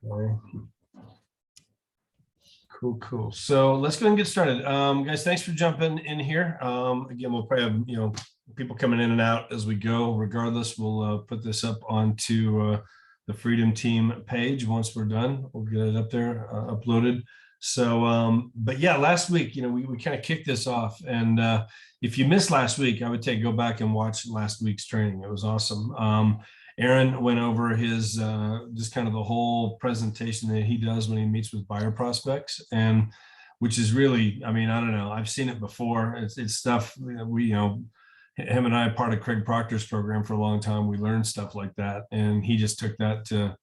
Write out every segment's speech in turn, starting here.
Okay. Cool. So let's go ahead and get started. Guys, thanks for jumping in here. Again, we'll probably have, people coming in and out as we go. Regardless, we'll put this up onto the Freedom Team page. Once we're done, we'll get it up there, uploaded. So, but yeah, last week, we kind of kicked this off. And if you missed last week, I would go back and watch last week's training. It was awesome. Aaron went over his just kind of the whole presentation that he does when he meets with buyer prospects, and which is really, I don't know, I've seen it before. It's stuff we, him and I are part of Craig Proctor's program for a long time. We learned stuff like that, and he just took that to,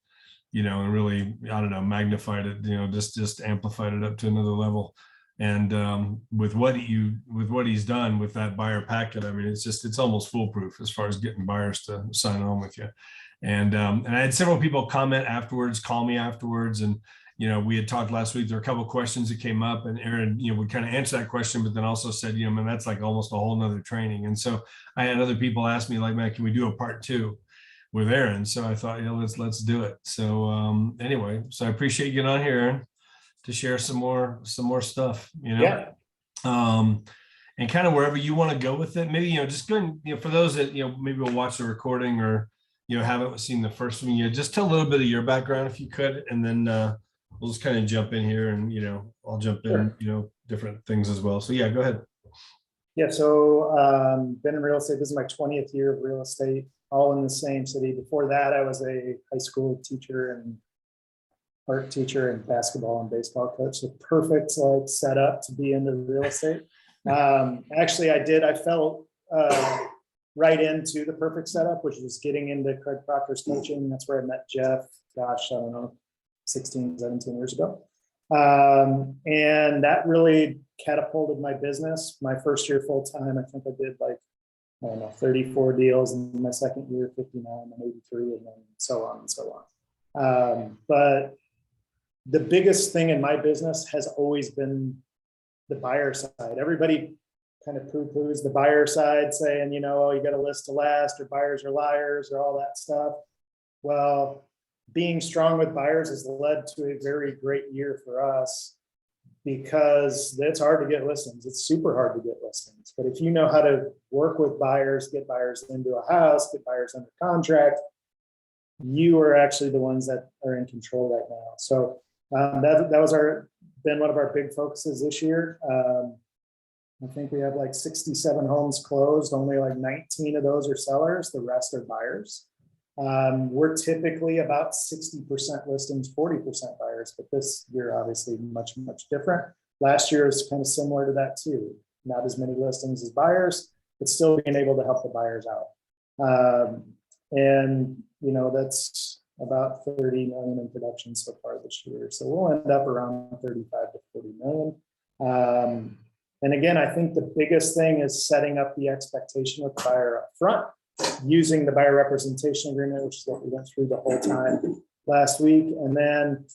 and really, I don't know, magnified it, just amplified it up to another level. And with what he's done with that buyer packet, it's almost foolproof as far as getting buyers to sign on with you. And I had several people comment afterwards, call me afterwards, and we had talked last week. There were a couple of questions that came up, and Aaron, would kind of answer that question, but then also said, man, that's like almost a whole nother training. And so I had other people ask me, like, man, can we do a part 2 with Aaron? So I thought, let's do it. So anyway, so I appreciate you getting on here, Aaron, to share some more stuff, Yeah. And kind of wherever you want to go with it. Maybe, just go and, for those that, maybe will watch the recording or, haven't seen the first one, just tell a little bit of your background if you could, and then we'll just kind of jump in here and, I'll jump in, different things as well. So yeah, go ahead. Yeah. So been in real estate. This is my 20th year of real estate, all in the same city. Before that, I was a high school teacher and art teacher and basketball and baseball coach. So perfect setup to be into real estate. Actually, I fell right into the perfect setup, which was getting into Craig Proctor's coaching. That's where I met Jeff, gosh, I don't know, 16, 17 years ago. And that really catapulted my business. My first year full-time, I think I did 34 deals, and my second year, 59 and 83, and then so on and so on. But the biggest thing in my business has always been the buyer side. Everybody kind of poo-poos the buyer side, saying, oh, you got a list to last, or buyers are liars, or all that stuff. Well, being strong with buyers has led to a very great year for us, because it's hard to get listings. It's super hard to get listings. But if you know how to work with buyers, get buyers into a house, get buyers under contract, you are actually the ones that are in control right now. So that was been one of our big focuses this year. I think we have 67 homes closed. Only 19 of those are sellers. The rest are buyers. We're typically about 60% listings, 40% buyers, but this year obviously much different. Last year is kind of similar to that too. Not as many listings as buyers, but still being able to help the buyers out. And that's about 30 million in production so far this year. So we'll end up around 35 to 40 million. And again, I think the biggest thing is setting up the expectation of the buyer up front, using the buyer representation agreement, which is what we went through the whole time last week, and then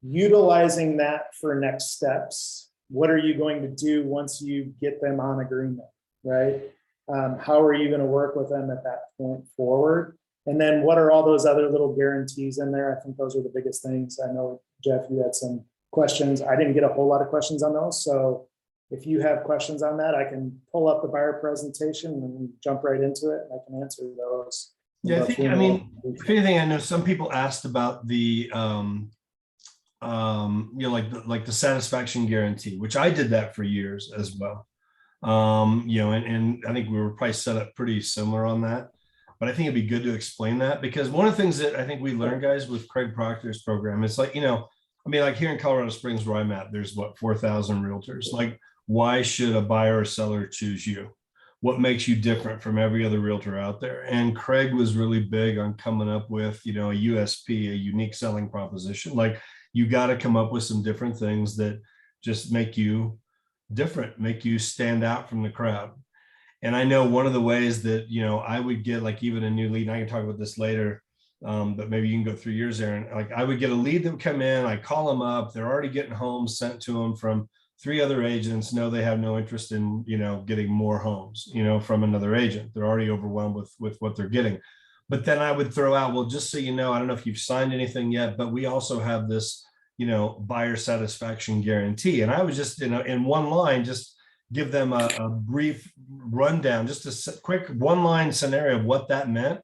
utilizing that for next steps. What are you going to do once you get them on agreement, right? How are you going to work with them at that point forward? And then what are all those other little guarantees in there? I think those are the biggest things. I know, Jeff, you had some questions. I didn't get a whole lot of questions on those. So if you have questions on that, I can pull up the buyer presentation and jump right into it. I can answer those. Yeah, if anything, I know some people asked about the, like the satisfaction guarantee, which I did that for years as well. And I think we were probably set up pretty similar on that. But I think it'd be good to explain that, because one of the things that I think we learned, guys, with Craig Proctor's program, it's here in Colorado Springs where I'm at, there's 4,000 realtors. Why should a buyer or seller choose you? What makes you different from every other realtor out there? And Craig was really big on coming up with, a USP, a unique selling proposition. You got to come up with some different things that just make you different, make you stand out from the crowd. And I know one of the ways that, I would get even a new lead, and I can talk about this later, but maybe you can go through yours, Aaron. I would get a lead that would come in, I call them up, they're already getting homes sent to them from 3 other agents. No, they have no interest in, getting more homes, from another agent. They're already overwhelmed with what they're getting. But then I would throw out, well, just so you know, I don't know if you've signed anything yet, but we also have this, buyer satisfaction guarantee. And I was just, in one line, just give them a brief rundown, just a quick one line scenario of what that meant.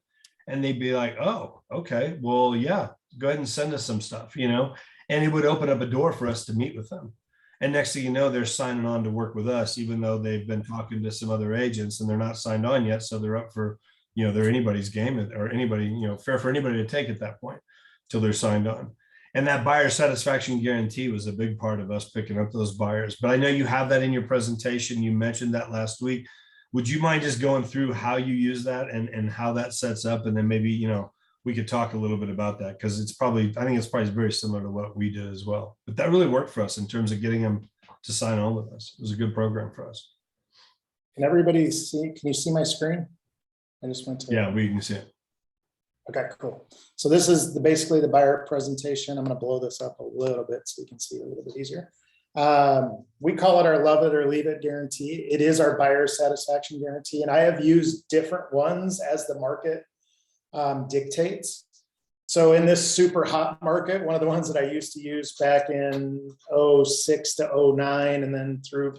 And they'd be like, oh, okay, well, yeah, go ahead and send us some stuff, and it would open up a door for us to meet with them. And next thing you know, they're signing on to work with us, even though they've been talking to some other agents and they're not signed on yet. So they're up for, they're anybody's game, or anybody, fair for anybody to take at that point till they're signed on. And that buyer satisfaction guarantee was a big part of us picking up those buyers. But I know you have that in your presentation. You mentioned that last week. Would you mind just going through how you use that and how that sets up? And then maybe, we could talk a little bit about that, because I think it's probably very similar to what we did as well. But that really worked for us in terms of getting them to sign on with us. It was a good program for us. Can everybody see? Can you see my screen? I just went to. Yeah, we can see it. Okay, cool. So this is basically the buyer presentation. I'm going to blow this up a little bit so you can see it a little bit easier. We call it our love it or leave it guarantee. It is our buyer satisfaction guarantee. And I have used different ones as the market dictates. So in this super hot market, one of the ones that I used to use back in 06 to 09 and then through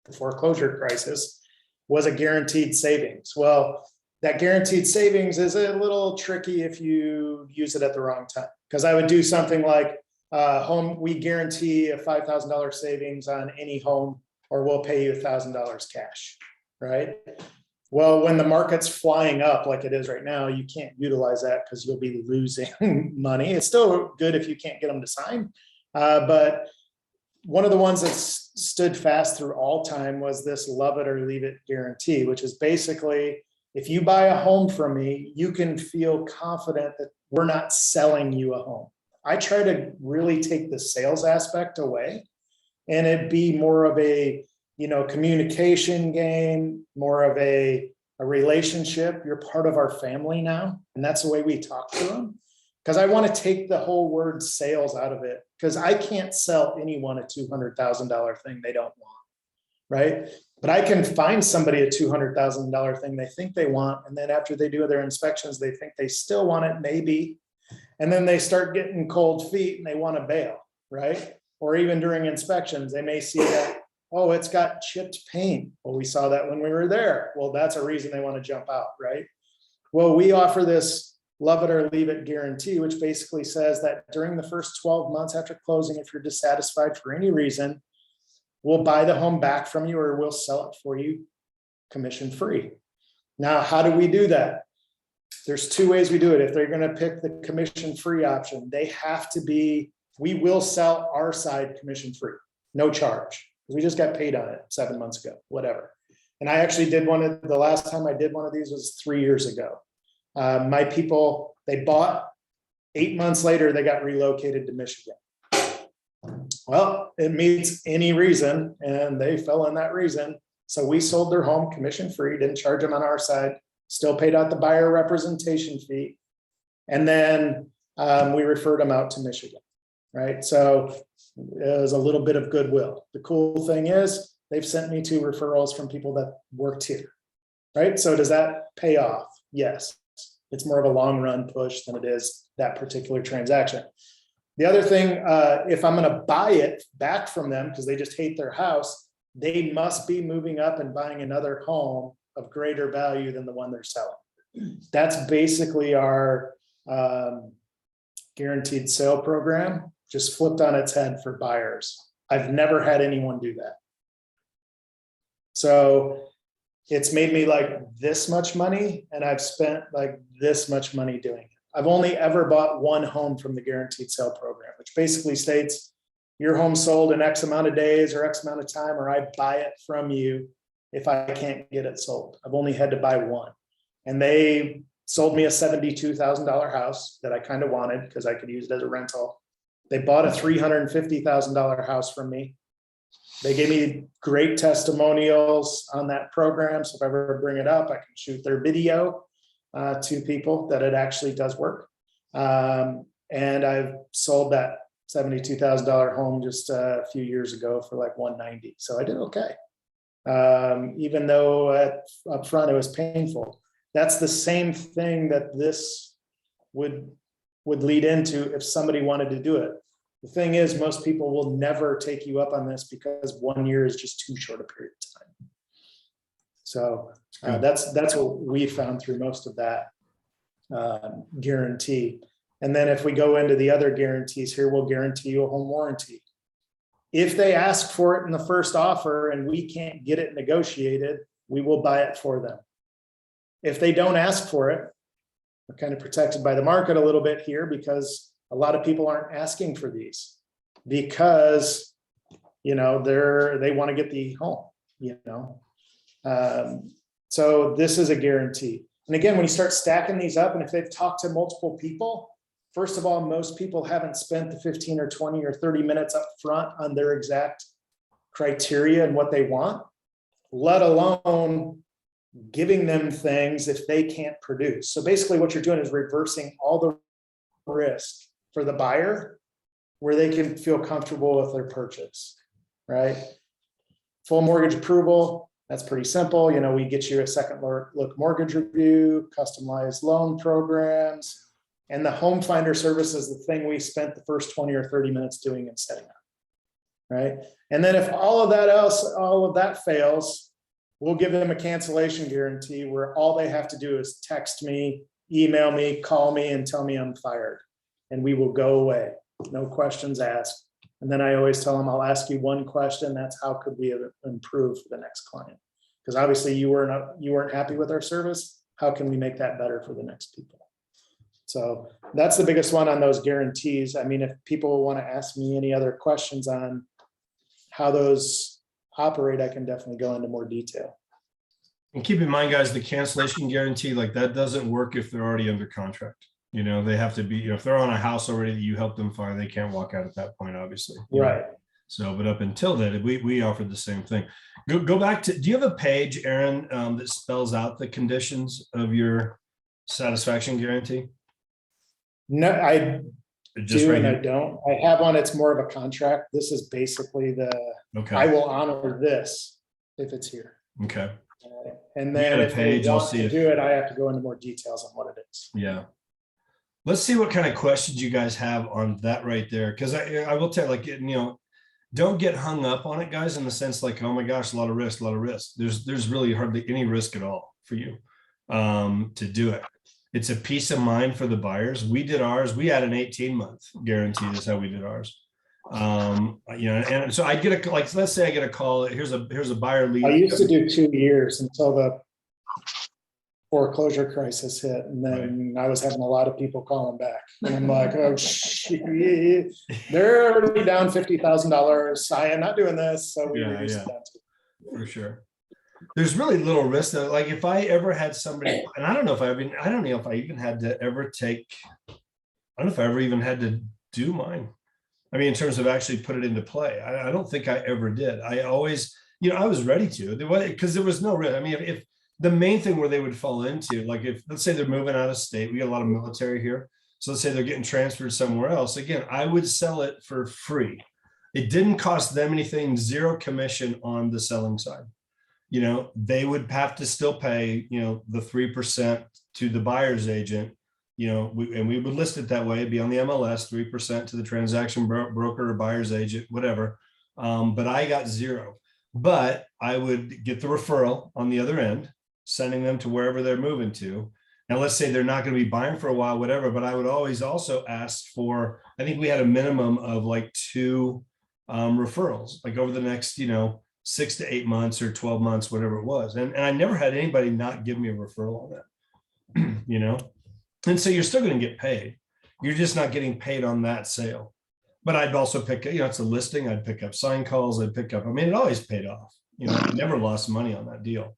the foreclosure crisis was a guaranteed savings. Well, that guaranteed savings is a little tricky if you use it at the wrong time, because I would do something like we guarantee a $5,000 savings on any home, or we'll pay you $1,000 cash, right? Well, when the market's flying up like it is right now, you can't utilize that because you'll be losing money. It's still good if you can't get them to sign. But one of the ones that stood fast through all time was this love it or leave it guarantee, which is basically, if you buy a home from me, you can feel confident that we're not selling you a home. I try to really take the sales aspect away, and it'd be more of a communication game, more of a relationship. You're part of our family now. And that's the way we talk to them. Because I want to take the whole word sales out of it, because I can't sell anyone a $200,000 thing they don't want, right? But I can find somebody a $200,000 thing they think they want. And then after they do their inspections, they think they still want it, maybe. And then they start getting cold feet and they want to bail, right? Or even during inspections, they may see that, oh, it's got chipped paint. Well, we saw that when we were there. Well, that's a reason they want to jump out, right? Well, we offer this love it or leave it guarantee, which basically says that during the first 12 months after closing, if you're dissatisfied for any reason, we'll buy the home back from you, or we'll sell it for you commission free. Now, how do we do that? There's two ways we do it. If they're going to pick the commission free option, we will sell our side commission free, no charge. We just got paid on it 7 months ago, whatever. And I actually did the last time I did one of these was 3 years ago. My people, they bought, 8 months later, they got relocated to Michigan. Well, it meets any reason, and they fell in that reason. So we sold their home commission free, didn't charge them on our side, still paid out the buyer representation fee. And then we referred them out to Michigan, right? So it was a little bit of goodwill. The cool thing is they've sent me 2 referrals from people that worked here, right? So does that pay off? Yes. It's more of a long run push than it is that particular transaction. The other thing, if I'm going to buy it back from them because they just hate their house, they must be moving up and buying another home of greater value than the one they're selling. That's basically our guaranteed sale program, just flipped on its head for buyers. I've never had anyone do that. So it's made me like this much money, and I've spent like this much money doing it. I've only ever bought one home from the guaranteed sale program, which basically states your home sold in X amount of days or X amount of time, or I buy it from you if I can't get it sold. I've only had to buy one. And they sold me a $72,000 house that I kind of wanted because I could use it as a rental. They bought a $350,000 house from me. They gave me great testimonials on that program. So if I ever bring it up, I can shoot their video to people that it actually does work. And I've sold that $72,000 home just a few years ago for like $190,000. So I did okay. Even though up front it was painful. That's the same thing that this would lead into if somebody wanted to do it. The thing is, most people will never take you up on this because 1 year is just too short a period of time. So that's what we found through most of that guarantee. And then if we go into the other guarantees here, we'll guarantee you a home warranty. If they ask for it in the first offer and we can't get it negotiated, we will buy it for them. If they don't ask for it, we're kind of protected by the market a little bit here because a lot of people aren't asking for these because, you know, they want to get the home, you know. So this is a guarantee. And again, when you start stacking these up, and if they've talked to multiple people, first of all, most people haven't spent the 15 or 20 or 30 minutes up front on their exact criteria and what they want, let alone giving them things if they can't produce. So basically what you're doing is reversing all the risk for the buyer where they can feel comfortable with their purchase, right? Full mortgage approval, that's pretty simple. You know, we get you a second look mortgage review, customized loan programs, and the home finder service is the thing we spent the first 20 or 30 minutes doing and setting up, right? And then if all of that fails, we'll give them a cancellation guarantee where all they have to do is text me, email me, call me, and tell me I'm fired. And we will go away. No questions asked. And then I always tell them, I'll ask you one question. That's how could we improve for the next client? Because obviously you weren't happy with our service. How can we make that better for the next people? So that's the biggest one on those guarantees. I mean, if people want to ask me any other questions on how those operate, I can definitely go into more detail. And keep in mind, guys, the cancellation guarantee, like that doesn't work if they're already under contract. You know, they have to be, you know, if they're on a house already that you help them fire, they can't walk out at that point, obviously. Right. So, but up until then, we offered the same thing. Go back to, do you have a page, Aaron, that spells out the conditions of your satisfaction guarantee? No, I Just do right and here? I don't. I have one, it's more of a contract. This is basically Okay. I will honor this if it's here. Okay. And We then got a if page, they I'll want see to if- do it, I have to go into more details on what it is. Yeah. Let's see what kind of questions you guys have on that right there. Because I will tell you, like, you know, don't get hung up on it, guys, in the sense like, oh my gosh, a lot of risk, a lot of risk. There's really hardly any risk at all for you to do it. It's a peace of mind for the buyers. We did ours. We had an 18-month guarantee. That's how we did ours. You know, and so I get a, like, let's say I get a call. Here's a buyer lead. I used to do 2 years until the foreclosure crisis hit. And then I was having a lot of people calling back. And I'm like, oh, shit, they're already down $50,000. I am not doing this. So we reduced it down to. For sure. There's really little risk though. Like if I ever had somebody, and I don't know if I even had to ever take, I don't know if I ever even had to do mine. I mean, in terms of actually put it into play, I don't think I ever did. I always, you know, I was ready to, because there was no risk. I mean, if the main thing where they would fall into, like if, let's say they're moving out of state, we got a lot of military here. So let's say they're getting transferred somewhere else. Again, I would sell it for free. It didn't cost them anything, zero commission on the selling side. You know, they would have to still pay, you know, the 3% to the buyer's agent, you know, and we would list it that way, it'd be on the MLS, 3% to the transaction broker or buyer's agent, whatever. But I got zero, but I would get the referral on the other end, sending them to wherever they're moving to. Now, let's say they're not going to be buying for a while, whatever, but I would always also ask for, I think we had a minimum of like 2 referrals, like over the next, you know, 6 to 8 months or 12 months, whatever it was. And I never had anybody not give me a referral on that, you know? And so you're still going to get paid. You're just not getting paid on that sale. But I'd also pick, you know, it's a listing. I'd pick up sign calls. I'd pick up, I mean, it always paid off. You know, I never lost money on that deal.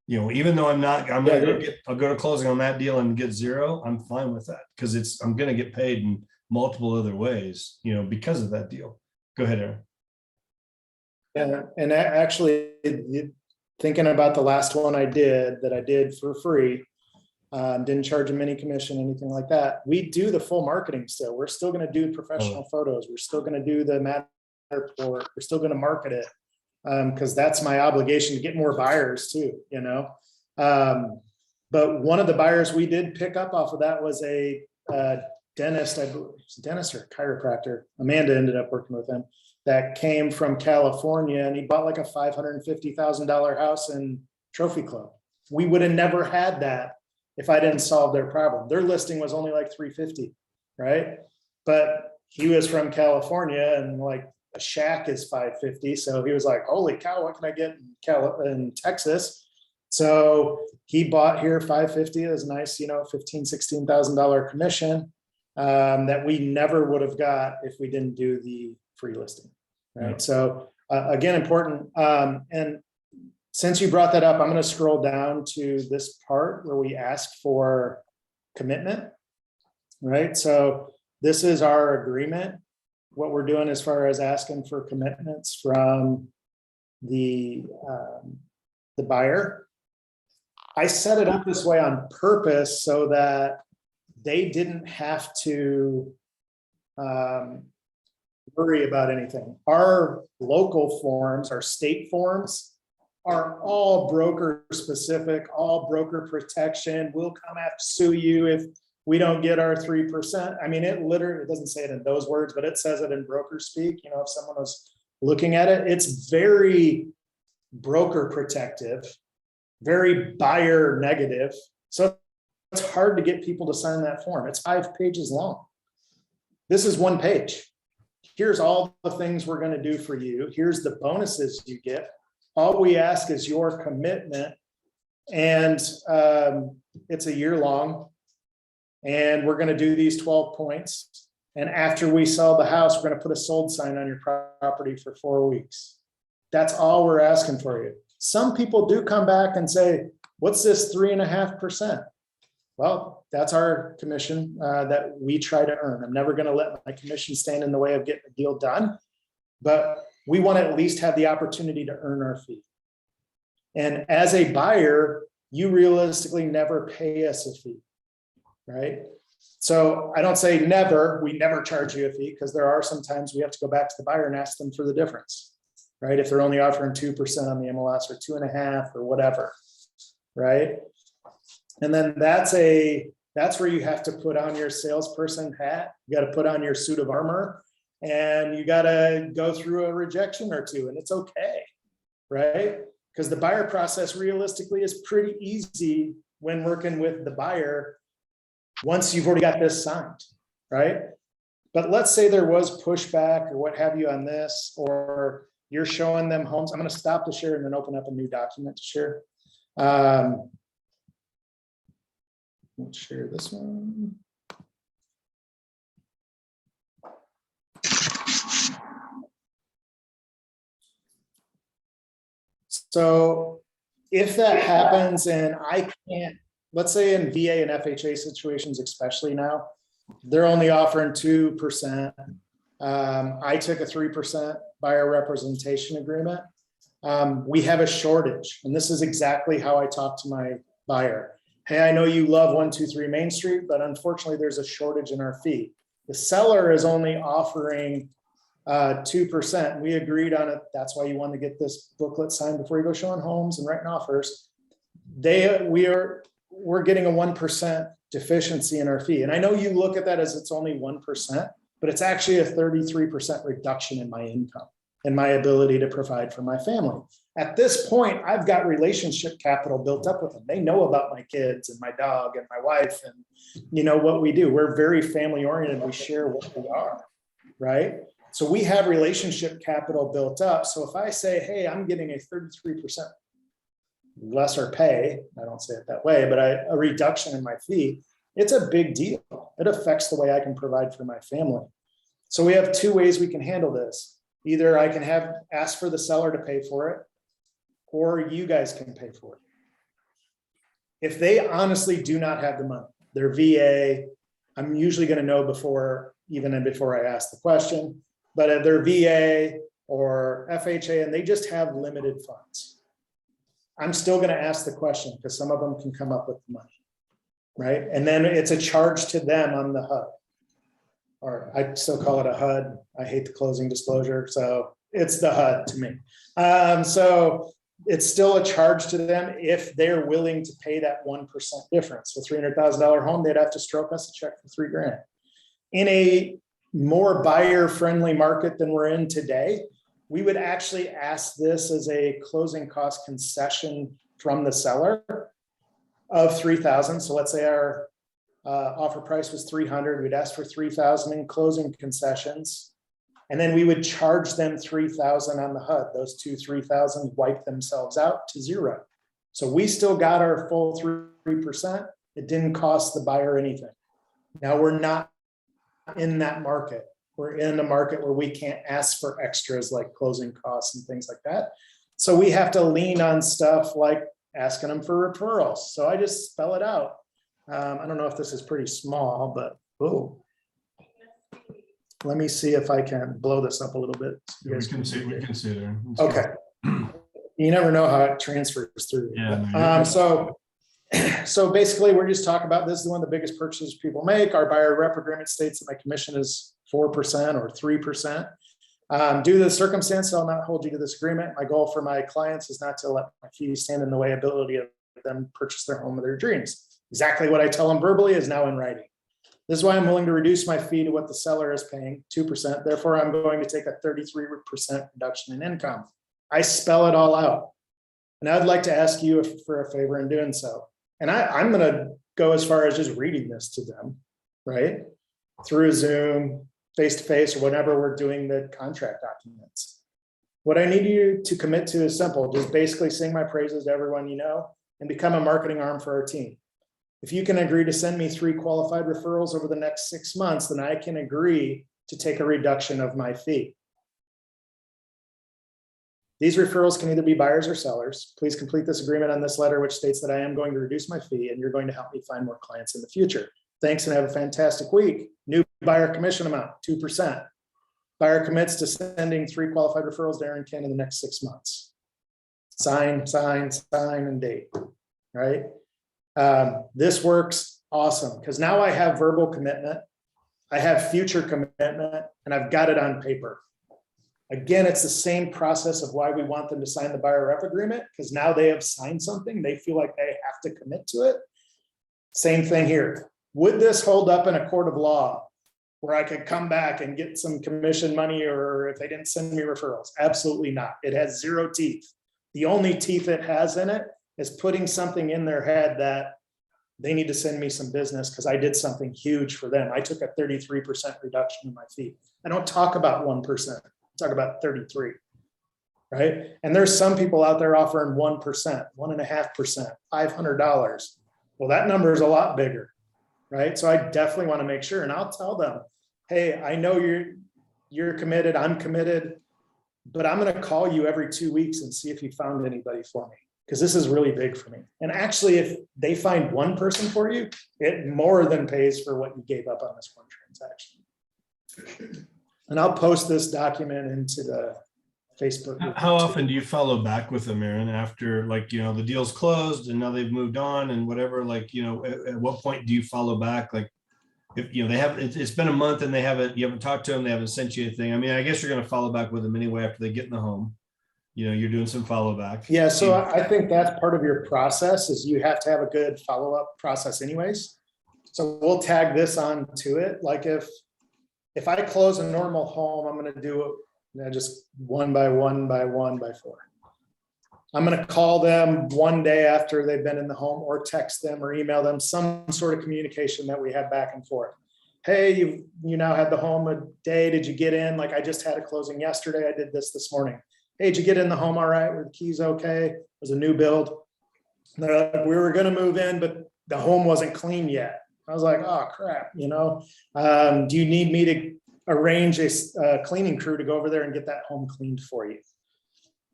You know, even though I'll go to closing on that deal and get zero, I'm fine with that because I'm going to get paid in multiple other ways, you know, because of that deal. Go ahead, Aaron. Yeah, and actually thinking about the last one I did for free, didn't charge them any commission, anything like that. We do the full marketing still. We're still going to do professional photos. We're still going to do the Matterport. We're still going to market it because that's my obligation to get more buyers too, you know. But But one of the buyers we did pick up off of that was a dentist, I believe, dentist or chiropractor. Amanda ended up working with him, that came from California, and he bought like a $550,000 house in Trophy Club. We would have never had that if I didn't solve their problem. Their listing was only like 350, right? But he was from California, and like a shack is 550. So he was like, holy cow, what can I get in Texas? So he bought here 550. It was nice, $15,000, $16,000 commission that we never would have got if we didn't do the free listing, right? Yeah. So again, important. And since you brought that up, I'm going to scroll down to this part where we ask for commitment, right? So this is our agreement. What we're doing as far as asking for commitments from the buyer. I set it up this way on purpose so that they didn't have to worry about anything. Our local forms, our state forms, are all broker specific, all broker protection. We'll come after sue you if we don't get our 3%. I mean, it doesn't say it in those words, but it says it in broker speak. If someone was looking at it, it's very broker protective, very buyer negative. So it's hard to get people to sign that form. It's 5 pages long. This is 1 page. Here's all the things we're going to do for you. Here's the bonuses you get. All we ask is your commitment, and it's a year long, and we're going to do these 12 points. And after we sell the house, we're going to put a sold sign on your property for 4 weeks. That's all we're asking for you. Some people do come back and say, what's this 3.5%? Well, that's our commission that we try to earn. I'm never going to let my commission stand in the way of getting a deal done, but we want to at least have the opportunity to earn our fee. And as a buyer, you realistically never pay us a fee, right? So I don't say never, we never charge you a fee, because there are some times we have to go back to the buyer and ask them for the difference, right? If they're only offering 2% on the MLS or 2.5% or whatever, right? And then that's where you have to put on your salesperson hat. You got to put on your suit of armor, and you got to go through a rejection or two, and it's okay, right? Because the buyer process realistically is pretty easy when working with the buyer once you've already got this signed, right? But let's say there was pushback or what have you on this, or you're showing them homes. I'm going to stop the share and then open up a new document to share. Let's share this one. So if that happens and I can't, let's say in VA and FHA situations, especially now, they're only offering 2%. I took a 3% buyer representation agreement. We have a shortage, and this is exactly how I talk to my buyer. Hey, I know you love 123 Main Street, but unfortunately there's a shortage in our fee. The seller is only offering 2%. We agreed on it. That's why you want to get this booklet signed before you go showing homes and writing offers. We're getting a 1% deficiency in our fee. And I know you look at that as it's only 1%, but it's actually a 33% reduction in my income and my ability to provide for my family. At this point, I've got relationship capital built up with them. They know about my kids and my dog and my wife and what we do. We're very family oriented. We share what we are, right? So we have relationship capital built up. So if I say, hey, I'm getting a 33% lesser pay, I don't say it that way, but a reduction in my fee, it's a big deal. It affects the way I can provide for my family. So we have 2 ways we can handle this. Either I can ask for the seller to pay for it, or you guys can pay for it. If they honestly do not have the money, they're VA, I'm usually going to know before I ask the question, but if they're VA or FHA and they just have limited funds, I'm still going to ask the question, because some of them can come up with the money, right? And then it's a charge to them on the HUD, or I still call it a HUD. I hate the closing disclosure, so it's the HUD to me. So it's still a charge to them if they're willing to pay that 1% difference. So $300,000 home, they'd have to stroke us a check for $3,000. In a more buyer-friendly market than we're in today, we would actually ask this as a closing cost concession from the seller of $3,000. So let's say our offer price was $300,000. We'd ask for $3,000 in closing concessions. And then we would charge them $3,000 on the HUD. Those two $3,000 wipe themselves out to zero. So we still got our full 3%. It didn't cost the buyer anything. Now we're not in that market. We're in a market where we can't ask for extras like closing costs and things like that. So we have to lean on stuff like asking them for referrals. So I just spell it out. I don't know if this is pretty small, but oh. Let me see if I can blow this up a little bit. So we can see there. Okay. You never know how it transfers through. Yeah. So basically we're just talking about, this is one of the biggest purchases people make. Our buyer rep agreement states that my commission is 4% or 3%. Due to the circumstance, I'll not hold you to this agreement. My goal for my clients is not to let my fees stand in the way of ability of them purchase their home of their dreams. Exactly what I tell them verbally is now in writing. This is why I'm willing to reduce my fee to what the seller is paying, 2%. Therefore, I'm going to take a 33% reduction in income. I spell it all out. And I'd like to ask you for a favor in doing so. And I'm going to go as far as just reading this to them, right? Through Zoom, face-to-face, or whenever we're doing the contract documents. What I need you to commit to is simple. Just basically sing my praises to everyone you know and become a marketing arm for our team. If you can agree to send me 3 qualified referrals over the next 6 months, then I can agree to take a reduction of my fee. These referrals can either be buyers or sellers. Please complete this agreement on this letter, which states that I am going to reduce my fee and you're going to help me find more clients in the future. Thanks and have a fantastic week. New buyer commission amount, 2%. Buyer commits to sending 3 qualified referrals to Aaron Kinn in the next 6 months. Sign, sign, sign, and date, right? This works awesome because now I have verbal commitment, I have future commitment, and I've got it on paper. Again, it's the same process of why we want them to sign the buyer rep agreement, because now they have signed something. They feel like they have to commit to it. Same thing here. Would this hold up in a court of law where I could come back and get some commission money, or if they didn't send me referrals? Absolutely not. It has 0 teeth. The only teeth it has in it is putting something in their head that they need to send me some business because I did something huge for them. I took a 33% reduction in my fee. I don't talk about 1%, I talk about 33, right? And there's some people out there offering 1%, 1.5%, $500. Well, that number is a lot bigger, right? So I definitely want to make sure, and I'll tell them, hey, I know you're committed, I'm committed, but I'm going to call you every 2 weeks and see if you found anybody for me, because this is really big for me. And actually, if they find one person for you, it more than pays for what you gave up on this one transaction. And I'll post this document into the Facebook group. How often do you follow back with them, Aaron, after, like, you know, the deal's closed and now they've moved on and whatever, like, you know, at what point do you follow back? Like, if, you know, they have, it's been a month and you haven't talked to them, they haven't sent you anything. I mean, I guess you're going to follow back with them anyway after they get in the home. You know, you're doing some follow back. Yeah. So I think that's part of your process, is you have to have a good follow-up process anyways. So we'll tag this on to it. Like if I close a normal home, I'm going to do it just 1 by 1 by 1 by 4. I'm going to call them one day after they've been in the home, or text them or email them, some sort of communication that we have back and forth. Hey, you now had the home a day. Did you get in? Like, I just had a closing yesterday. I did this morning. Hey, did you get in the home all right? Were the keys okay? It was a new build. They're like, we were going to move in, but the home wasn't clean yet. I was like, oh crap, you know, do you need me to arrange a cleaning crew to go over there and get that home cleaned for you?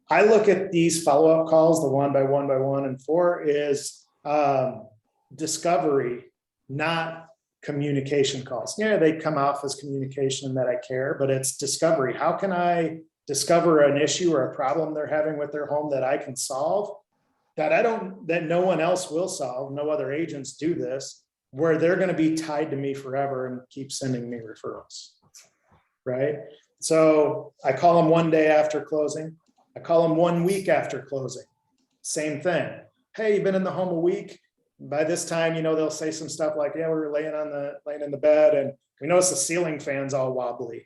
I look at these follow-up calls, the 1 by 1 by 1 and 4, is discovery, not communication calls. Yeah, they come off as communication that I care, but it's discovery. How can I discover an issue or a problem they're having with their home that I can solve, that no one else will solve? No other agents do this, where they're going to be tied to me forever and keep sending me referrals, right? So I call them one day after closing. I call them 1 week after closing. same thing. Hey, you've been in the home a week. By this time, they'll say some stuff like, yeah, we were laying in the bed and we noticed the ceiling fan's all wobbly,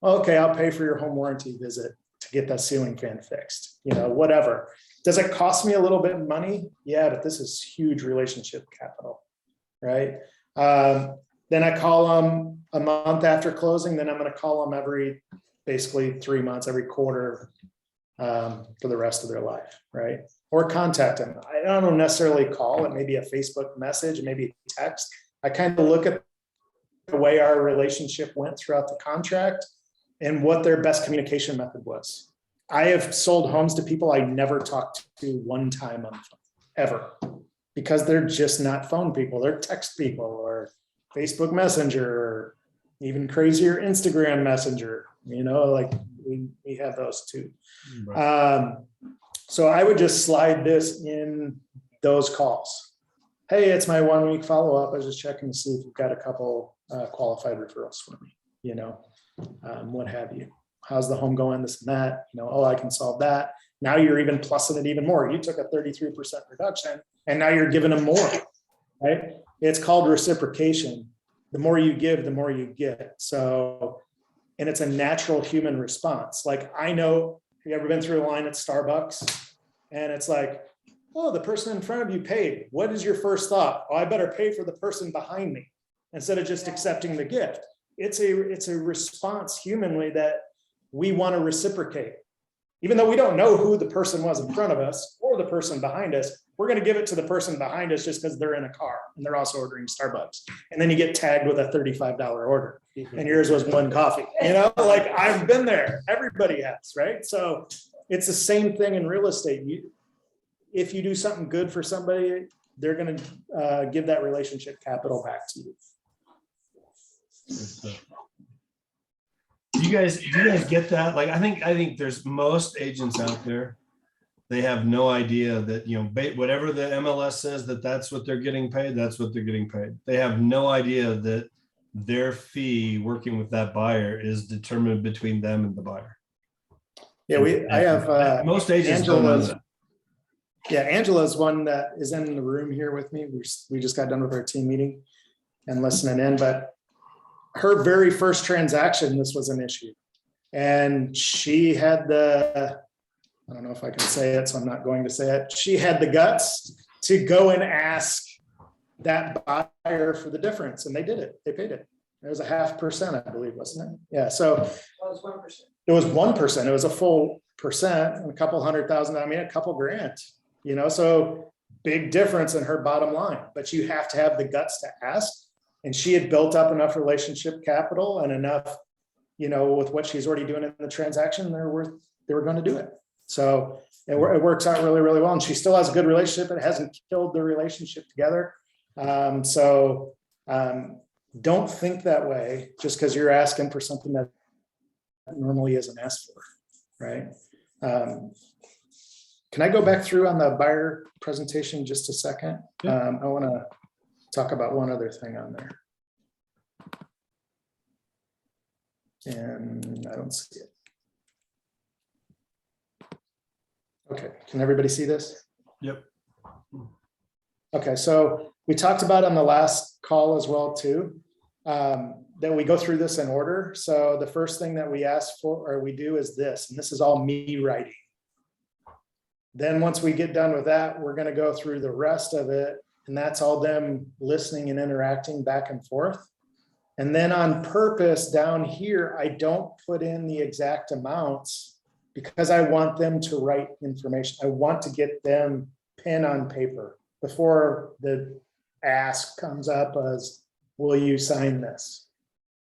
okay, I'll pay for your home warranty visit to get that ceiling fan fixed, whatever. Does it cost me a little bit of money? Yeah, but this is huge relationship capital, right? Then I call them a month after closing, then I'm going to call them basically 3 months, every quarter, for the rest of their life, right? Or contact them. I don't necessarily call it, maybe a Facebook message, maybe text. I kind of look at the way our relationship went throughout the contract and what their best communication method was. I have sold homes to people I never talked to one time on the phone, ever, because they're just not phone people. They're text people or Facebook Messenger, or even crazier Instagram Messenger, like we have those too. Right. So I would just slide this in those calls. Hey, it's my 1 week follow-up. I was just checking to see if you've got a couple qualified referrals for me, what have you. How's the home going? This and that, I can solve that. Now you're even plussing it even more. You took a 33% reduction and now you're giving them more, right? It's called reciprocation. The more you give, the more you get. So, and it's a natural human response. Like, I know, have you ever been through a line at Starbucks and it's like, oh, the person in front of you paid. What is your first thought? Oh, I better pay for the person behind me instead of just accepting the gift. It's a response humanly that we want to reciprocate. Even though we don't know who the person was in front of us or the person behind us, we're going to give it to the person behind us just because they're in a car and they're also ordering Starbucks. And then you get tagged with a $35 order and yours was one coffee. Like, I've been there. Everybody has, right? So it's the same thing in real estate. If you do something good for somebody, they're going to give that relationship capital back to you. Do you guys get that? Like, I think there's most agents out there, they have no idea that, whatever the MLS says that's what they're getting paid, that's what they're getting paid. They have no idea that their fee working with that buyer is determined between them and the buyer. Yeah, I have most agents don't know that. Yeah, Angela's one that is in the room here with me. We just got done with our team meeting and listening in, but her very first transaction, this was an issue. And she had I don't know if I can say it, so I'm not going to say it. She had the guts to go and ask that buyer for the difference. And they did it. They paid it. It was 0.5%, I believe, wasn't it? Yeah. So it was 1%. It was 1%. It was a full percent, and a couple $100,000. A couple grand, so big difference in her bottom line, but you have to have the guts to ask. And she had built up enough relationship capital and enough, with what she's already doing in the transaction, they were going to do it. So it works out really, really well. And she still has a good relationship. It hasn't killed the relationship together. Don't think that way just because you're asking for something that normally isn't asked for, right? Can I go back through on the buyer presentation just a second? Yeah. I want to talk about one other thing on there. And I don't see it. Okay, can everybody see this? Yep. Okay, so we talked about on the last call as well too, that we go through this in order. So the first thing that we ask for or we do is this, and this is all me writing. Then once we get done with that, we're going to go through the rest of it, and that's all them listening and interacting back and forth. And then on purpose down here, I don't put in the exact amounts because I want them to write information. I want to get them pen on paper before the ask comes up as, will you sign this,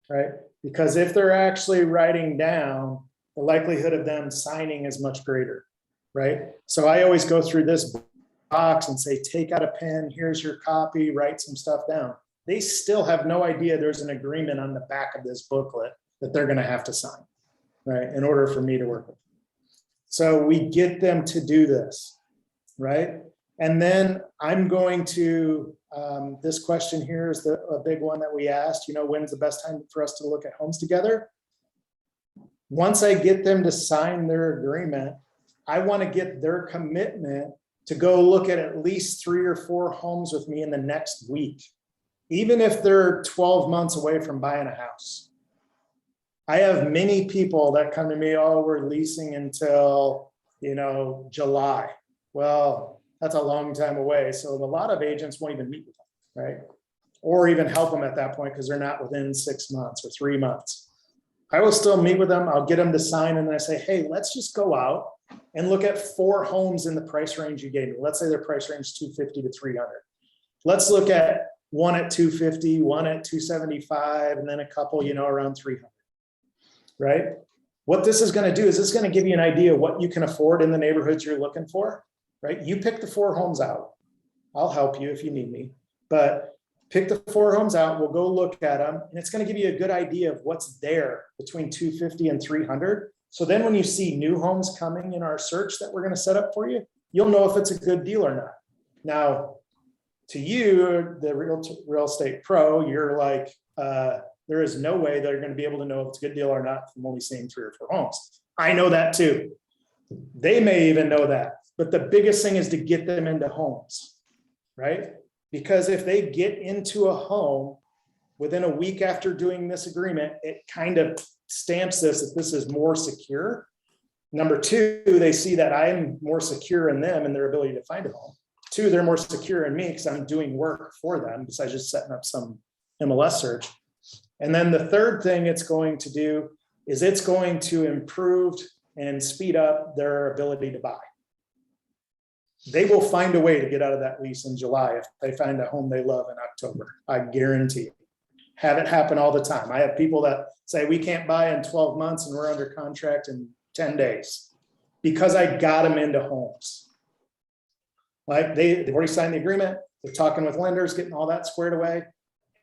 right? Because if they're actually writing down, the likelihood of them signing is much greater, right? So I always go through this box and say, take out a pen, here's your copy, write some stuff down. They still have no idea there's an agreement on the back of this booklet that they're going to have to sign, right, in order for me to work with them. So we get them to do this, right? And then I'm going to, this question here is a big one that we asked, when's the best time for us to look at homes together? Once I get them to sign their agreement, I want to get their commitment to go look at least 3 or 4 homes with me in the next week, even if they're 12 months away from buying a house. I have many people that come to me, oh, we're leasing until, July. Well, that's a long time away. So a lot of agents won't even meet with them, right? Or even help them at that point because they're not within 6 months or 3 months. I will still meet with them. I'll get them to sign and then I say, hey, let's just go out and look at 4 homes in the price range you gave me. Let's say their price range is 250 to 300. Let's look at one at 250, one at 275, and then a couple, around 300, right? What this is going to do is it's going to give you an idea of what you can afford in the neighborhoods you're looking for, right? You pick the 4 homes out. I'll help you if you need me, but pick the 4 homes out. We'll go look at them and it's going to give you a good idea of what's there between 250 and 300. So then when you see new homes coming in our search that we're going to set up for you, you'll know if it's a good deal or not. Now, to you, the real estate pro, you're like, there is no way they're going to be able to know if it's a good deal or not from only seeing 3 or 4 homes. I know that too. They may even know that. But the biggest thing is to get them into homes, right? Because if they get into a home within a week after doing this agreement, it kind of stamps this that this is more secure. Number 2, they see that I'm more secure in them and their ability to find a home. 2, they're more secure in me because I'm doing work for them besides just setting up some MLS search. And then the third thing it's going to do is it's going to improve and speed up their ability to buy. They will find a way to get out of that lease in July if they find a home they love in October. I guarantee it. Have it happen all the time. I have people that say we can't buy in 12 months and we're under contract in 10 days because I got them into homes. Like they've already signed the agreement. They're talking with lenders, getting all that squared away.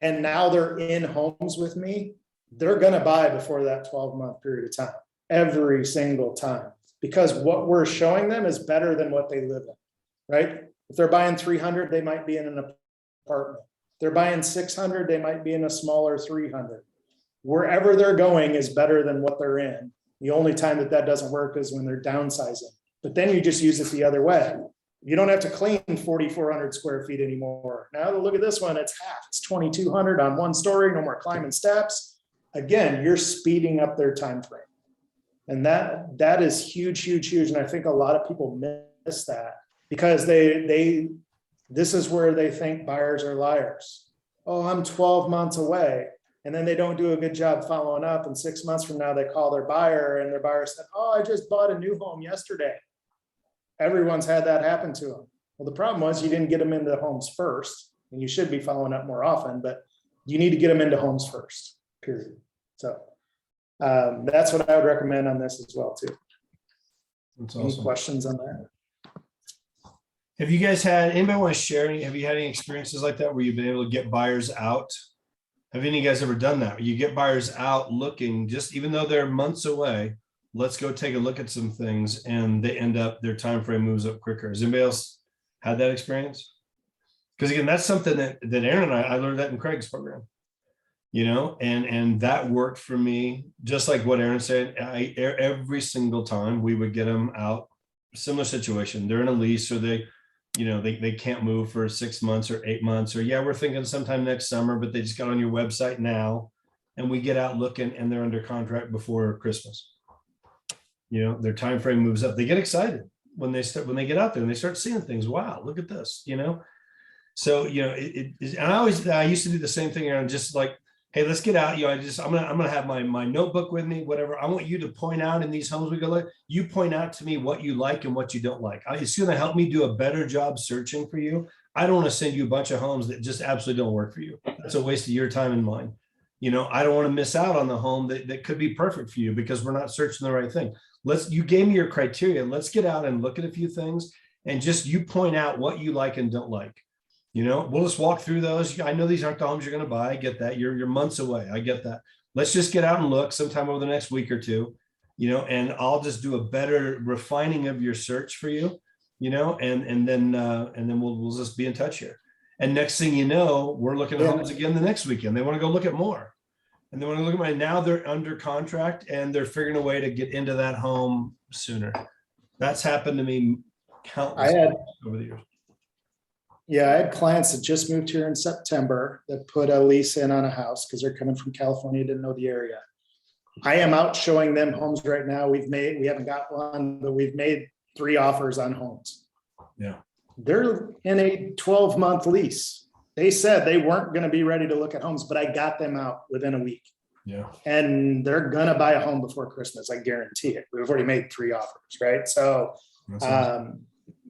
And now they're in homes with me. They're going to buy before that 12-month period of time, every single time, because what we're showing them is better than what they live in, right? If they're buying 300, they might be in an apartment. If they're buying 600, they might be in a smaller 300. Wherever they're going is better than what they're in. The only time that doesn't work is when they're downsizing. But then you just use it the other way. You don't have to clean 4,400 square feet anymore. Now look at this one, it's half. It's 2,200 on 1 story, no more climbing steps. Again, you're speeding up their time frame. And that is huge, huge, huge. And I think a lot of people miss that because this is where they think buyers are liars. Oh, I'm 12 months away. And then they don't do a good job following up. And 6 months from now, they call their buyer and their buyer said, oh, I just bought a new home yesterday. Everyone's had that happen to them. Well, the problem was you didn't get them into homes first, and you should be following up more often, but you need to get them into homes first, period. So that's what I would recommend on this as well, too. That's Any awesome. questions on that? Have you guys had, anybody want to share any, have you had any experiences like that where you've been able to get buyers out? Have any of you guys ever done that? You get buyers out looking, just even though they're months away, let's go take a look at some things, and they end up, their time frame moves up quicker. Has anybody else had that experience? Because again, that's something that Aaron and I learned that in Craig's program, and that worked for me. Just like what Aaron said, every single time we would get them out, similar situation. They're in a lease, or they can't move for 6 months or 8 months, or we're thinking sometime next summer, but they just got on your website now, and we get out looking and they're under contract before Christmas. Their time frame moves up. They get excited when they get out there and they start seeing things. Wow, look at this, So, and I used to do the same thing, Aaron, just like, hey, let's get out. I'm gonna have my notebook with me, whatever. I want you to point out in these homes we go look, you point out to me what you like and what you don't like. It's gonna help me do a better job searching for you. I don't want to send you a bunch of homes that just absolutely don't work for you. That's a waste of your time and mine. I don't want to miss out on the home that could be perfect for you because we're not searching the right thing. You gave me your criteria. Let's get out and look at a few things and just you point out what you like and don't like. We'll just walk through those. I know these aren't the homes you're going to buy. I get that. You're months away. I get that. Let's just get out and look sometime over the next week or two, and I'll just do a better refining of your search for you, and then we'll just be in touch here. And next thing you know, we're looking at homes again the next weekend. They want to go look at more. And they want to look at now they're under contract and they're figuring a way to get into that home sooner. That's happened to me Countless had, over the years. yeah, I had clients that just moved here in September that put a lease in on a house because they're coming from California, didn't know the area. I am out showing them homes right now. We haven't got one, but we've made 3 offers on homes. Yeah. They're in a 12-month lease. They said they weren't going to be ready to look at homes, but I got them out within a week. Yeah. And they're going to buy a home before Christmas. I guarantee it. We've already made 3 offers, right? So,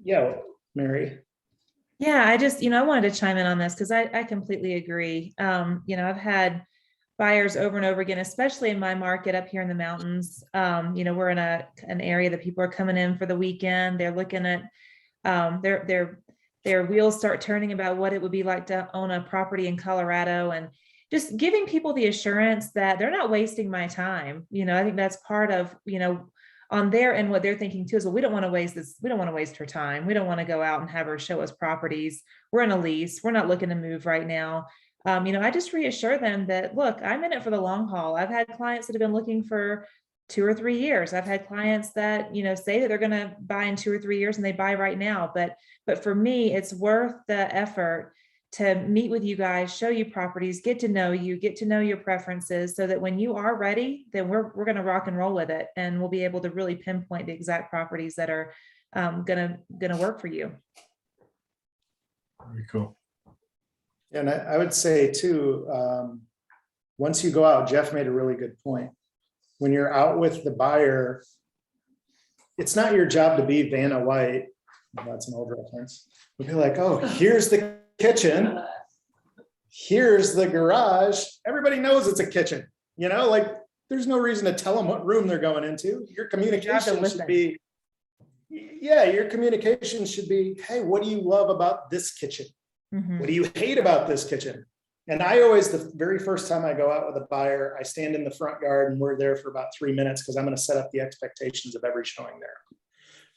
yeah, Mary. Yeah, I just, I wanted to chime in on this because I completely agree. I've had buyers over and over again, especially in my market up here in the mountains. We're in an area that people are coming in for the weekend. They're looking at their wheels start turning about what it would be like to own a property in Colorado, and just giving people the assurance that they're not wasting my time. I think that's part of, on their end, what they're thinking too is, well, we don't want to waste this. We don't want to waste her time. We don't want to go out and have her show us properties. We're in a lease. We're not looking to move right now. I just reassure them that, look, I'm in it for the long haul. I've had clients that have been looking for 2 or 3 years. I've had clients that, say that they're going to buy in 2 or 3 years and they buy right now. But for me, it's worth the effort to meet with you guys, show you properties, get to know you, get to know your preferences, so that when you are ready, then we're going to rock and roll with it. And we'll be able to really pinpoint the exact properties that are going to work for you. Very cool. And I would say too, once you go out, Jeff made a really good point. When you're out with the buyer, it's not your job to be Vanna White. That's an old reference. We'll be like, oh, here's the kitchen. Here's the garage. Everybody knows it's a kitchen. There's no reason to tell them what room they're going into. Your communication should be, your communication should be, hey, what do you love about this kitchen? Mm-hmm. What do you hate about this kitchen? And I always, the very first time I go out with a buyer, I stand in the front yard and we're there for about 3 minutes because I'm going to set up the expectations of every showing there.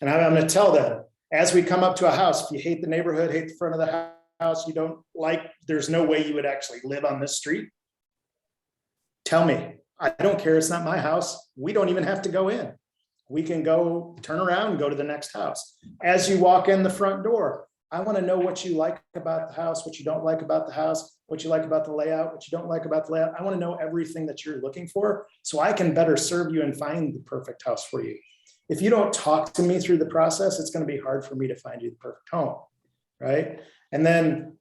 And I'm going to tell them, as we come up to a house, if you hate the neighborhood, hate the front of the house, you don't like, there's no way you would actually live on this street. Tell me. I don't care. It's not my house. We don't even have to go in. We can go turn around and go to the next house. As you walk in the front door, I want to know what you like about the house, what you don't like about the house, what you like about the layout, what you don't like about the layout. I want to know everything that you're looking for so I can better serve you and find the perfect house for you. If you don't talk to me through the process, it's going to be hard for me to find you the perfect home, right? And then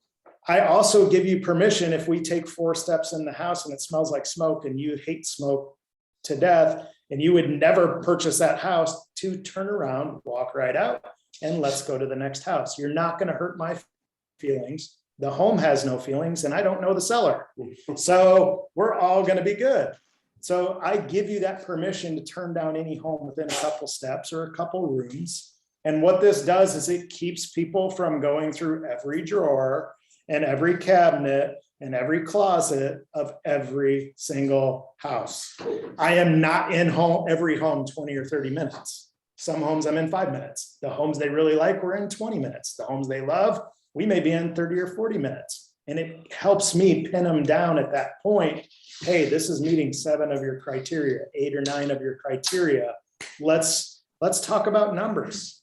I also give you permission, if we take 4 steps in the house and it smells like smoke and you hate smoke to death and you would never purchase that house, to turn around, walk right out, and let's go to the next house. You're not going to hurt my feelings. The home has no feelings and I don't know the seller. So we're all going to be good. So I give you that permission to turn down any home within a couple steps or a couple rooms. And what this does is it keeps people from going through every drawer and every cabinet and every closet of every single house. I am not in every home 20 or 30 minutes. Some homes I'm in 5 minutes. The homes they really like, we're in 20 minutes. The homes they love, we may be in 30 or 40 minutes. And it helps me pin them down at that point. Hey, this is meeting 7 of your criteria, 8 or 9 of your criteria. Let's talk about numbers.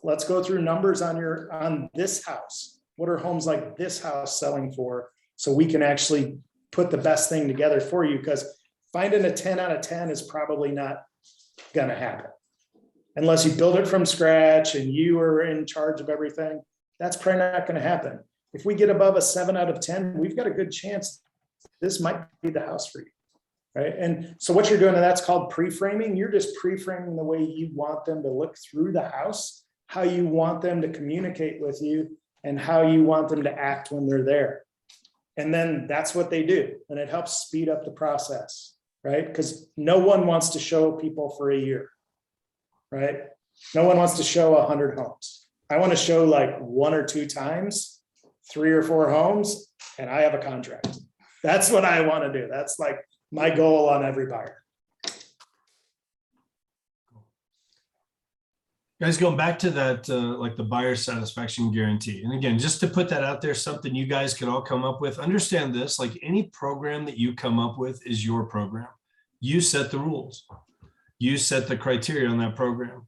Let's go through numbers on this house. What are homes like this house selling for? So we can actually put the best thing together for you, because finding a 10 out of 10 is probably not gonna happen. Unless you build it from scratch and you are in charge of everything, that's probably not gonna happen. If we get above a 7 out of 10, we've got a good chance this might be the house for you, right? And so what you're doing, and that's called pre-framing. You're just pre-framing the way you want them to look through the house, how you want them to communicate with you, and how you want them to act when they're there. And then that's what they do. And it helps speed up the process, right? Because no one wants to show people for a year, right? No one wants to show 100 homes. I want to show like 1 or 2 times, 3 or 4 homes, and I have a contract. That's what I want to do. That's like my goal on every buyer. Guys, going back to that, like the buyer satisfaction guarantee. And again, just to put that out there, something you guys can all come up with. Understand this, like any program that you come up with is your program. You set the rules. You set the criteria on that program.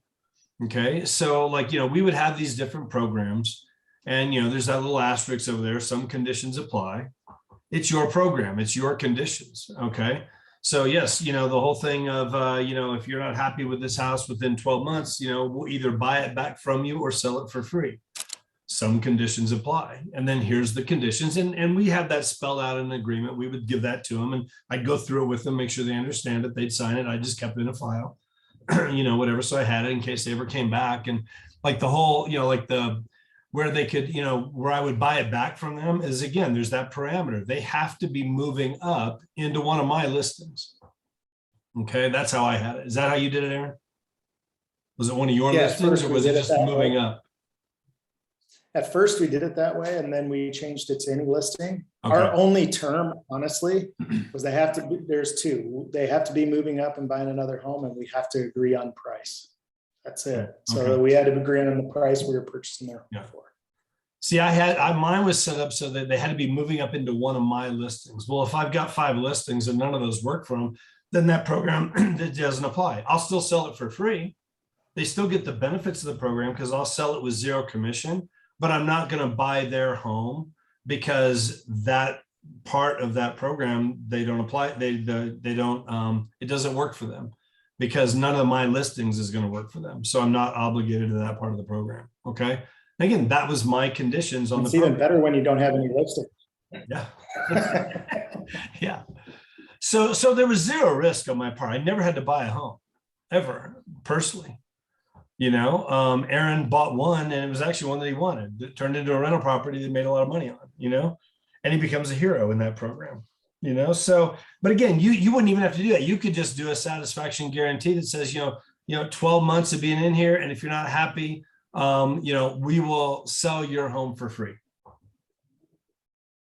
Okay, so like, we would have these different programs, and there's that little asterisk over there, some conditions apply. It's your program, it's your conditions. Okay. So yes, the whole thing of, if you're not happy with this house within 12 months, we'll either buy it back from you or sell it for free. Some conditions apply. And then here's the conditions. And we had that spelled out in an agreement. We would give that to them, and I'd go through it with them, make sure they understand it. They'd sign it. I just kept it in a file, whatever. So I had it in case they ever came back. And like the whole, where they could, where I would buy it back from them is, again, there's that parameter. They have to be moving up into one of my listings. Okay, that's how I had it. Is that how you did it, Aaron? Was it one of your listings, or was it just moving up? At first we did it that way, and then we changed it to any listing. Okay. Our only term, honestly, was there's two. They have to be moving up and buying another home, and we have to agree on price. That's it. So we had to agree on the price we were purchasing their home for. See, mine was set up so that they had to be moving up into one of my listings. Well, if I've got 5 listings and none of those work for them, then that program doesn't apply. I'll still sell it for free. They still get the benefits of the program because I'll sell it with 0 commission, but I'm not going to buy their home because that part of that program, they don't apply. They don't, it doesn't work for them, because none of my listings is going to work for them. So I'm not obligated to that part of the program. Okay. Again, that was my conditions on the program. It's even better when you don't have any listings. Yeah. Yeah. So there was 0 risk on my part. I never had to buy a home ever, personally. Aaron bought one, and it was actually one that he wanted. It turned into a rental property that made a lot of money on, and he becomes a hero in that program. So, but again, you wouldn't even have to do that. You could just do a satisfaction guarantee that says, 12 months of being in here, and if you're not happy, we will sell your home for free.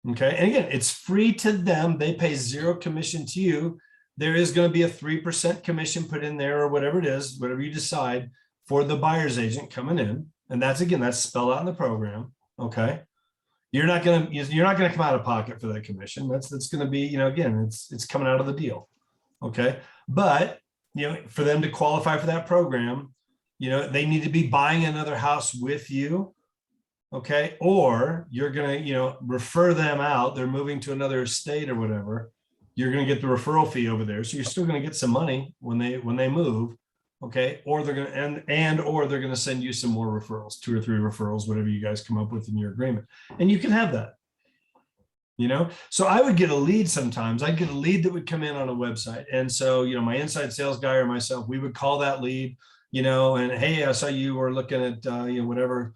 Okay. And again, it's free to them. They pay 0 commission to you. There is going to be a 3% commission put in there, or whatever it is, whatever you decide, for the buyer's agent coming in. And that's spelled out in the program. Okay. You're not going to come out of pocket for that commission. That's going to be, again, it's coming out of the deal. Okay. But, for them to qualify for that program, they need to be buying another house with you. Okay. Or you're going to, refer them out. They're moving to another state or whatever. You're going to get the referral fee over there. So you're still going to get some money when they move. Okay. Or they're going to, or they're going to send you some more referrals, 2 or 3 referrals, whatever you guys come up with in your agreement. And you can have that, so I would get a lead. Sometimes I'd get a lead that would come in on a website. And so, my inside sales guy or myself, we would call that lead, and hey, I saw you were looking at, whatever,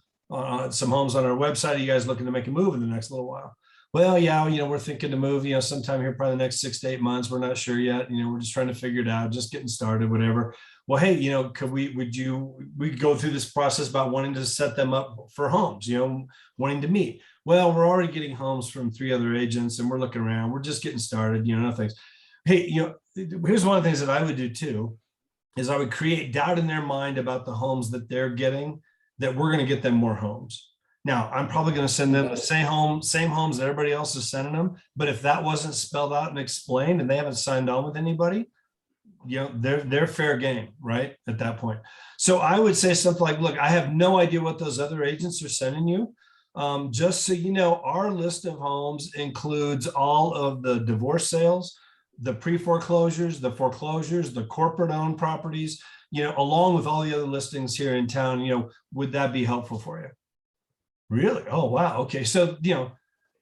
some homes on our website. Are you guys looking to make a move in the next little while? Well, yeah, we're thinking to move, sometime here, probably the next 6 to 8 months. We're not sure yet. We're just trying to figure it out, just getting started, whatever. Well, hey, we go through this process about wanting to set them up for homes, wanting to meet. Well, we're already getting homes from 3 other agents, and we're looking around. We're just getting started, no thanks. Hey, here's one of the things that I would do too, is I would create doubt in their mind about the homes that they're getting, that we're going to get them more homes. Now, I'm probably going to send them the same homes that everybody else is sending them. But if that wasn't spelled out and explained, and they haven't signed on with anybody, they're fair game, right? At that point. So I would say something like, look, I have no idea what those other agents are sending you. Just so you know, our list of homes includes all of the divorce sales, the pre-foreclosures, the foreclosures, the corporate owned properties, along with all the other listings here in town. Would that be helpful for you? Really? Oh, wow. Okay. So,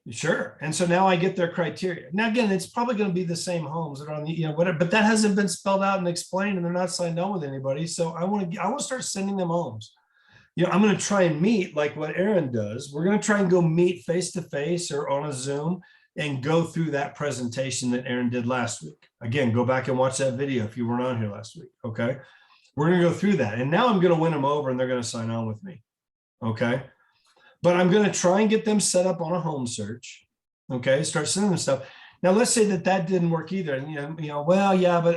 sure. And so now I get their criteria. Now, again, it's probably going to be the same homes that are on the, whatever, but that hasn't been spelled out and explained, and they're not signed on with anybody. So I want to start sending them homes. I'm going to try and meet like what Aaron does. We're going to try and go meet face to face or on a Zoom and go through that presentation that Aaron did last week. Again, go back and watch that video if you weren't on here last week. Okay. We're going to go through that. And now I'm going to win them over, and they're going to sign on with me. Okay. But I'm going to try and get them set up on a home search. Okay. Start sending them stuff. Now, let's say that didn't work either. And, well, yeah, but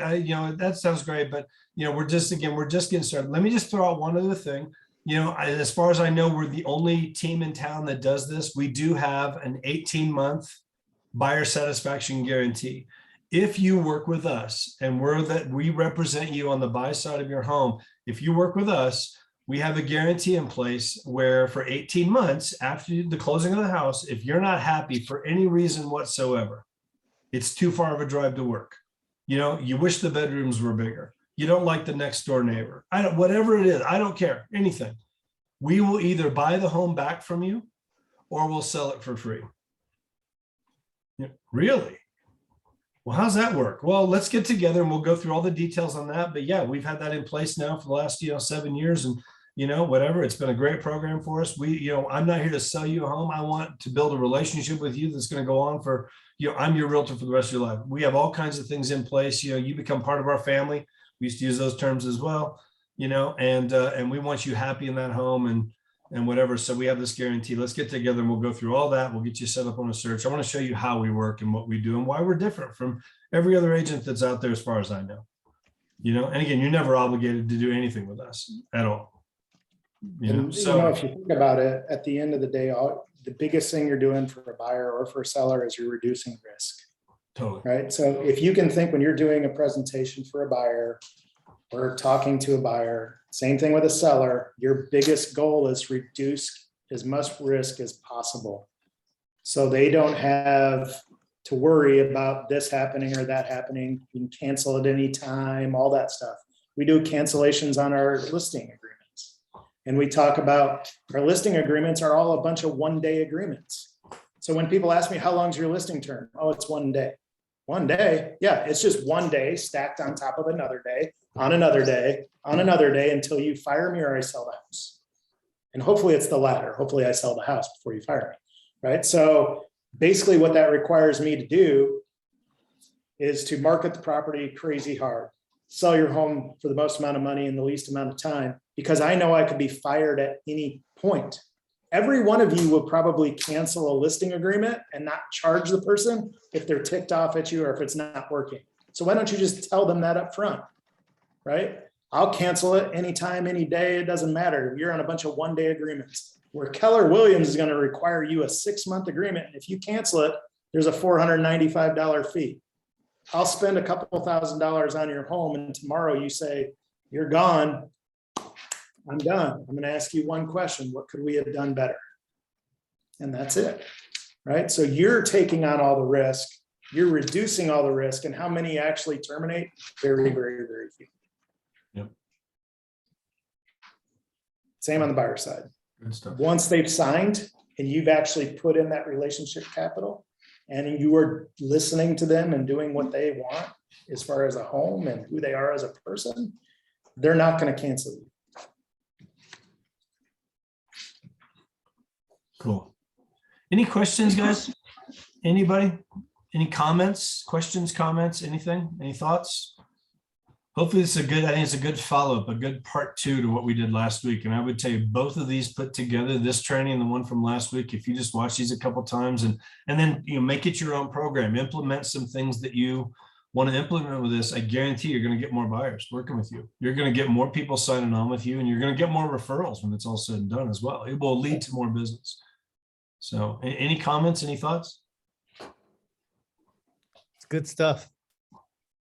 that sounds great. But, we're just getting started. Let me just throw out one other thing. As far as I know, we're the only team in town that does this. We do have an 18-month buyer satisfaction guarantee. If you work with us, and we represent you on the buy side of your home, if you work with us, we have a guarantee in place where for 18 months after the closing of the house, if you're not happy for any reason whatsoever, it's too far of a drive to work. You know, you wish the bedrooms were bigger. You don't like the next door neighbor. Whatever it is, I don't care, anything. We will either buy the home back from you or we'll sell it for free. Yeah, really? Well, how's that work? Well, let's get together and we'll go through all the details on that. But yeah, we've had that in place now for the last, 7 years, and whatever. It's been a great program for us. I'm not here to sell you a home. I want to build a relationship with you that's going to go on for, I'm your realtor for the rest of your life. We have all kinds of things in place. You become part of our family. We used to use those terms as well, and we want you happy in that home and whatever. So we have this guarantee. Let's get together and we'll go through all that. We'll get you set up on a search. I want to show you how we work and what we do and why we're different from every other agent that's out there, as far as I know. And again, you're never obligated to do anything with us at all. So if you think about it, at the end of the day, the biggest thing you're doing for a buyer or for a seller is you're reducing risk. Totally. Right. So if you can think when you're doing a presentation for a buyer or talking to a buyer, same thing with a seller, your biggest goal is reduce as much risk as possible. So they don't have to worry about this happening or that happening. You can cancel at any time, all that stuff. We do cancellations on our listing agreements. And we talk about our listing agreements are all a bunch of one-day agreements. So when people ask me, how long is your listing term? Oh, it's 1 day. 1 day. Yeah, it's just 1 day stacked on top of another day, on another day, on another day until you fire me or I sell the house. And hopefully it's the latter. Hopefully I sell the house before you fire me, right? So basically what that requires me to do is to market the property crazy hard, sell your home for the most amount of money in the least amount of time, because I know I could be fired at any point. Every one of you will probably cancel a listing agreement and not charge the person if they're ticked off at you or if it's not working. So why don't you just tell them that up front, right? I'll cancel it anytime, any day. It doesn't matter. You're on a bunch of one-day agreements. Where Keller Williams is going to require you a 6-month agreement. If you cancel it, there's a $495 fee. I'll spend a couple $1,000s on your home, and tomorrow you say, you're gone. I'm done. I'm going to ask you one question. What could we have done better? And that's it, right? So you're taking on all the risk. You're reducing all the risk. And how many actually terminate? Very, very, very few. Yep. Same on the buyer side. Good stuff. Once they've signed and you've actually put in that relationship capital and you are listening to them and doing what they want as far as a home and who they are as a person, they're not going to cancel you. Cool. Any questions, guys? Anybody? Any comments, questions, comments, anything? Any thoughts? Hopefully I think it's a good follow-up, a good part 2 to what we did last week. And I would tell you both of these put together, this training and the one from last week, if you just watch these a couple times and then make it your own program, implement some things that you want to implement with this, I guarantee you're going to get more buyers working with you. You're going to get more people signing on with you, and you're going to get more referrals when it's all said and done as well. It will lead to more business. So any comments, any thoughts? It's good stuff.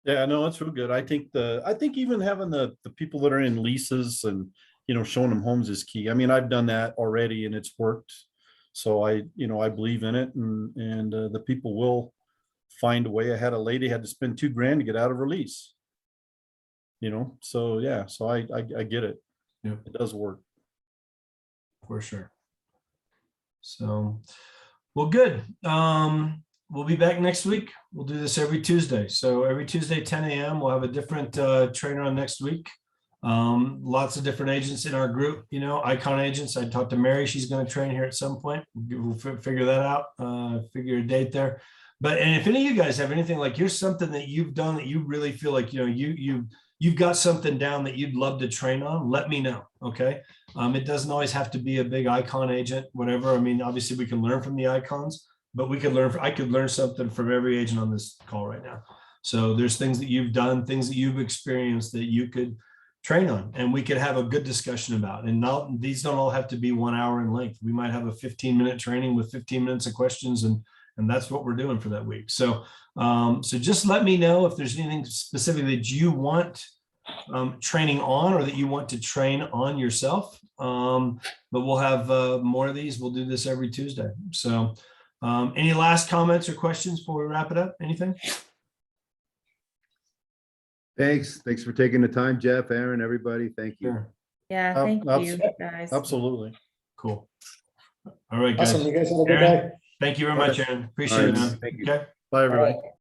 Yeah, no, it's real good. I think even having the people that are in leases and, showing them homes is key. I mean, I've done that already and it's worked. So I believe in it, and the people will find a way. I had a lady had to spend $2,000 to get out of her lease. So yeah, so I get it. Yeah, it does work. For sure. So, well, good. We'll be back next week. We'll do this every Tuesday. So every Tuesday, 10 a.m. We'll have a different trainer on next week. Lots of different agents in our group, icon agents. I talked to Mary. She's going to train here at some point. We'll figure that out, figure a date there. And if any of you guys have anything, like here's something that you've done that you really feel like, you've got something down that you'd love to train on, let me know. Okay. It doesn't always have to be a big icon agent, whatever. I mean, obviously we can learn from the icons, but I could learn something from every agent on this call right now. So there's things that you've done, things that you've experienced that you could train on, and we could have a good discussion about. And these don't all have to be 1 hour in length. We might have a 15-minute training with 15 minutes of questions, and that's what we're doing for that week. So, so just let me know if there's anything specific that you want training on, or that you want to train on yourself. But we'll have more of these. We'll do this every Tuesday. So any last comments or questions before we wrap it up? Anything? Thanks for taking the time, Jeff, Aaron, everybody. Thank you. Sure. Yeah, Ab- thank abs- you, guys. Absolutely. Cool. All right, guys. Awesome. You guys have a good Aaron, day. thank you very much, Aaron. All Appreciate it, right, man. thank you. Okay. Bye, everybody. All right.